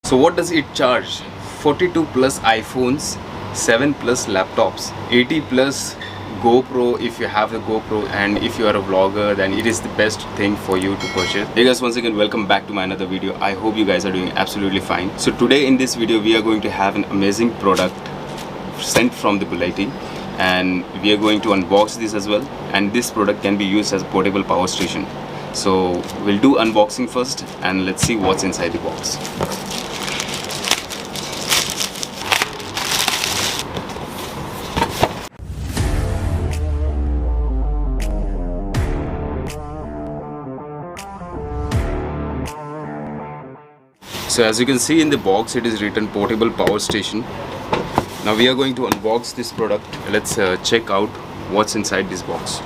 So what does it charge? 42 plus iPhones, 7 plus laptops, 80 plus GoPro if you have the GoPro, and if you are a vlogger then it is the best thing for you to purchase. Hey guys, once again welcome back to my another video. I hope you guys are doing absolutely fine. So today in this video we are going to have an amazing product sent from the Bulletti, and we are going to unbox this as well. And this product can be used as a portable power station. So we'll do unboxing first and let's see what's inside the box. So as you can see in the box, it is written portable power station. Now we are going to unbox this product. Let's check out what's inside this box.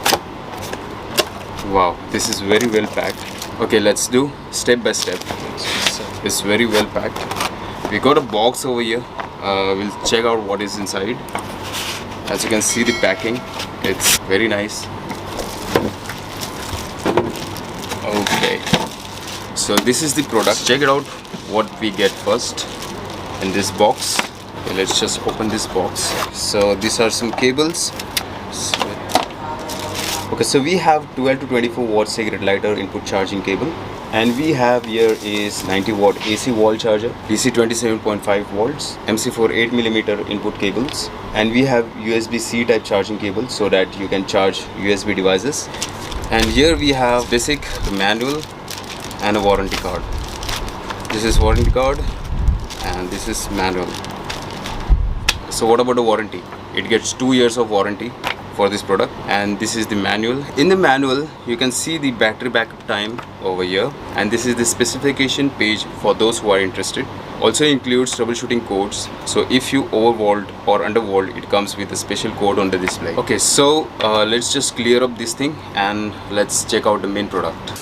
Wow, this is very well packed. Okay, let's do step by step. It's very well packed. We got a box over here. We'll check out what is inside. As you can see the packing, it's very nice. Okay, so this is the product. Check it out what we get first in this box. Okay, let's just open this box. So these are some cables. Okay, so we have 12 to 24 watt cigarette lighter input charging cable, and we have here is 90 watt AC wall charger, DC 27.5 volts, MC4 8mm input cables, and we have USB-C type charging cable so that you can charge USB devices. And here we have basic manual and a warranty card. This is warranty card and this is manual. So what about the warranty? It gets 2 years of warranty for this product, and this is the manual. In the manual you can see the battery backup time over here, and this is the specification page for those who are interested. Also includes troubleshooting codes, so if you overvolt or undervolt, it comes with a special code on the display. Okay, so let's just clear up this thing and let's check out the main product.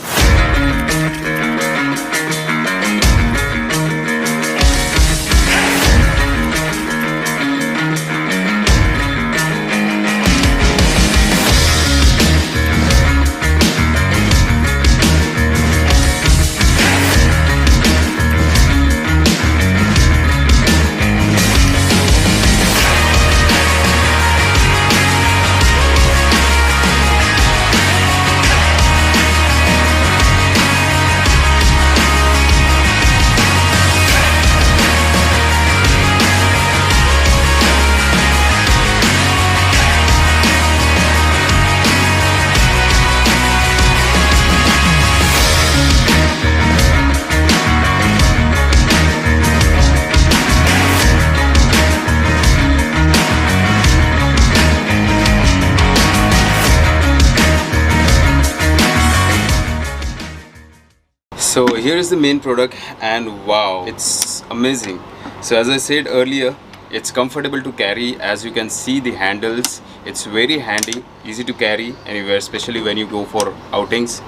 So here is the main product, and wow, it's amazing. So as I said earlier, it's comfortable to carry. As you can see the handles, it's very handy, easy to carry anywhere, especially when you go for outings.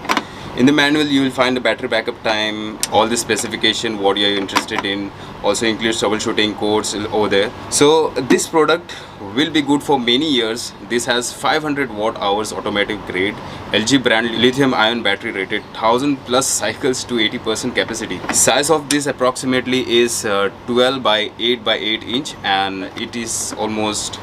In the manual you will find the battery backup time, all the specification what you are interested in, also includes troubleshooting codes over there. So this product will be good for many years. This has 500 watt hours automotive grade LG brand lithium ion battery rated 1000 plus cycles to 80% capacity. The size of this approximately is 12 by 8 by 8 inch, and it is almost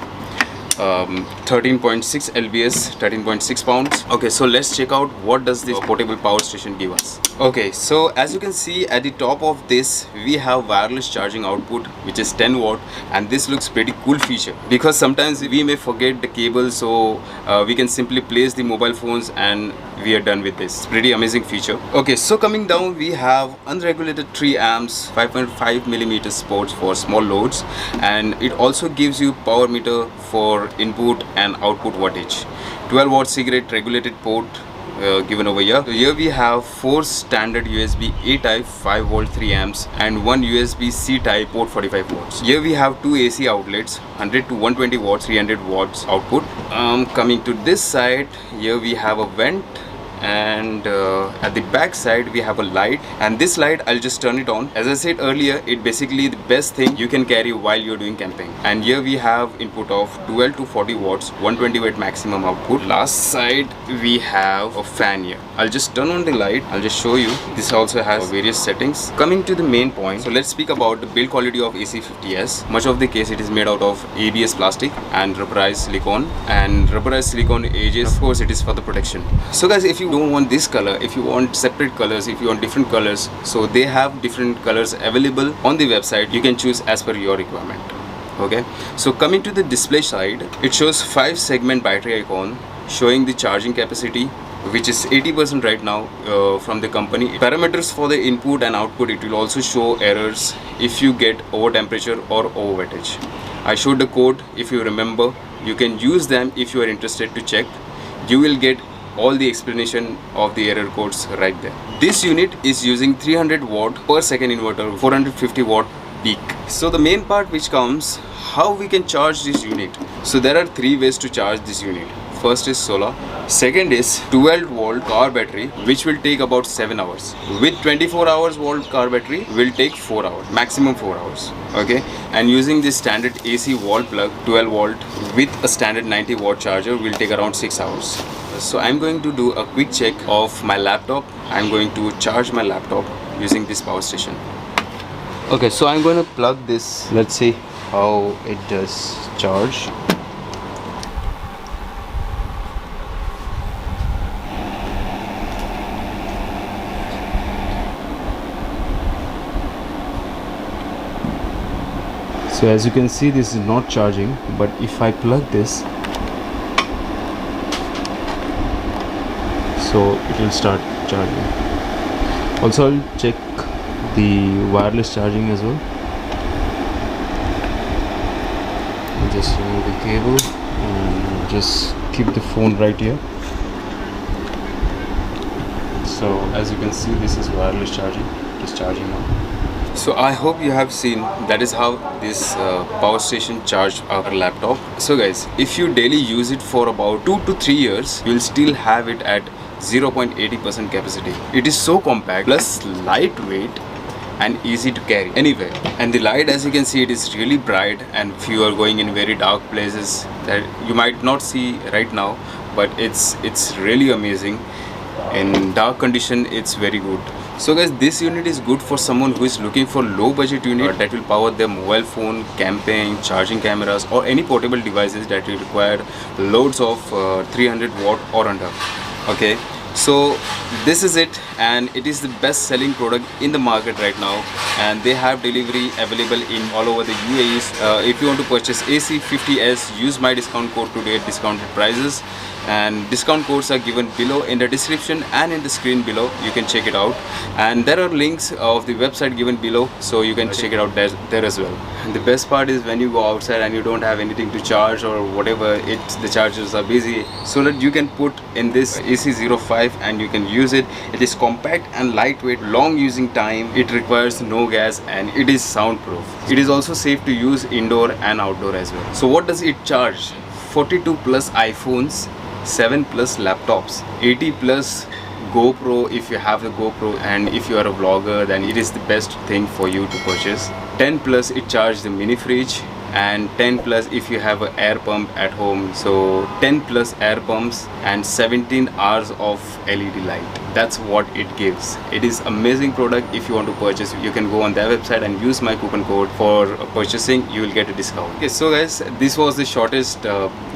13.6 lbs, 13.6 pounds. Okay, so let's check out what does this portable power station give us. Okay, so as you can see at the top of this, we have wireless charging output which is 10 watt, and this looks pretty cool feature because sometimes we may forget the cable, so we can simply place the mobile phones and we are done with this. Pretty amazing feature. Okay, so coming down we have unregulated 3 amps, 5.5mm ports for small loads, and it also gives you power meter for input and output wattage. 12 watt cigarette regulated port given over here. So here we have 4 standard USB A type 5 volt 3 amps and 1 USB C type port 45 watts. Here we have 2 AC outlets, 100 to 120 watts, 300 watts output. Coming to this side, here we have a vent and at the back side we have a light, and this light I'll just turn it on. As I said earlier, it basically the best thing you can carry while you're doing camping. And here we have input of 12 to 40 watts, 120 watt maximum output. Last side we have a fan here. I'll just turn on the light. I'll just show you. This also has various settings. Coming to the main point, so let's speak about the build quality of AC50S. Much of the case it is made out of ABS plastic and rubberized silicone, and rubberized silicone ages, of course it is for the protection. So guys, if you don't want this color, if you want separate colors, if you want different colors, so they have different colors available on the website. You can choose as per your requirement. Okay, so coming to the display side, it shows 5-segment battery icon showing the charging capacity, which is 80% right now from the company. Parameters for the input and output, it will also show errors if you get over temperature or over wattage. I showed the code, if you remember. You can use them if you are interested to check. You will get all the explanation of the error codes right there. This unit is using 300 watt per second inverter, 450 watt peak. So the main part which comes, how we can charge this unit. So there are 3 ways to charge this unit. First is solar, second is 12 volt car battery, which will take about 7 hours. With 24 hours volt car battery will take 4 hours, maximum 4 hours. Okay, and using this standard AC wall plug 12 volt with a standard 90 watt charger will take around 6 hours. So I'm going to do a quick check of my laptop. I'm going to charge my laptop using this power station. Okay, so I'm going to plug this. Let's see how it does charge. So as you can see, this is not charging, but if I plug this, so it will start charging. Also I'll check the wireless charging as well. I'll just remove the cable and just keep the phone right here. So as you can see, this is wireless charging. It is charging now. So I hope you have seen that is how this power station charged our laptop. So guys, if you daily use it for about 2 to 3 years, you will still have it at 0.80% capacity. It is so compact, plus lightweight and easy to carry anywhere. And the light, as you can see, it is really bright, and if you are going in very dark places that you might not see right now, but it's really amazing. In dark condition, it's very good. So guys, this unit is good for someone who is looking for low budget unit that will power their mobile phone, camping, charging cameras, or any portable devices that will require loads of 300 watt or under. Okay, so this is it, and it is the best selling product in the market right now, and they have delivery available in all over the UAE. If you want to purchase AC50S, use my discount code to get discounted prices, and discount codes are given below in the description and in the screen below. You can check it out, and there are links of the website given below, so you can check it out there as well. And the best part is when you go outside and you don't have anything to charge or whatever, the chargers are busy, so that you can put in this AC05 and you can use it. It is compact and lightweight, long using time, it requires no gas, and it is soundproof. It is also safe to use indoor and outdoor as well. So what does it charge? 42 plus iPhones, 7 plus laptops, 80 plus GoPro if you have the GoPro, and if you are a vlogger, then it is the best thing for you to purchase. 10 plus it charges the mini fridge, and 10 plus if you have an air pump at home. So 10 plus air pumps and 17 hours of LED light. That's what it gives. It is amazing product. If you want to purchase, you can go on their website and use my coupon code for purchasing. You will get a discount. Okay, so guys, this was the shortest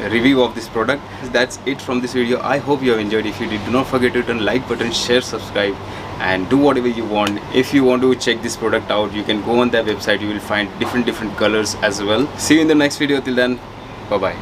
review of this product. That's it from this video. I hope you have enjoyed. If you did, do not forget to turn like button, share, subscribe, and do whatever you want. If you want to check this product out, you can go on their website. You will find different colors as well. See you in the next video. Till then, bye bye.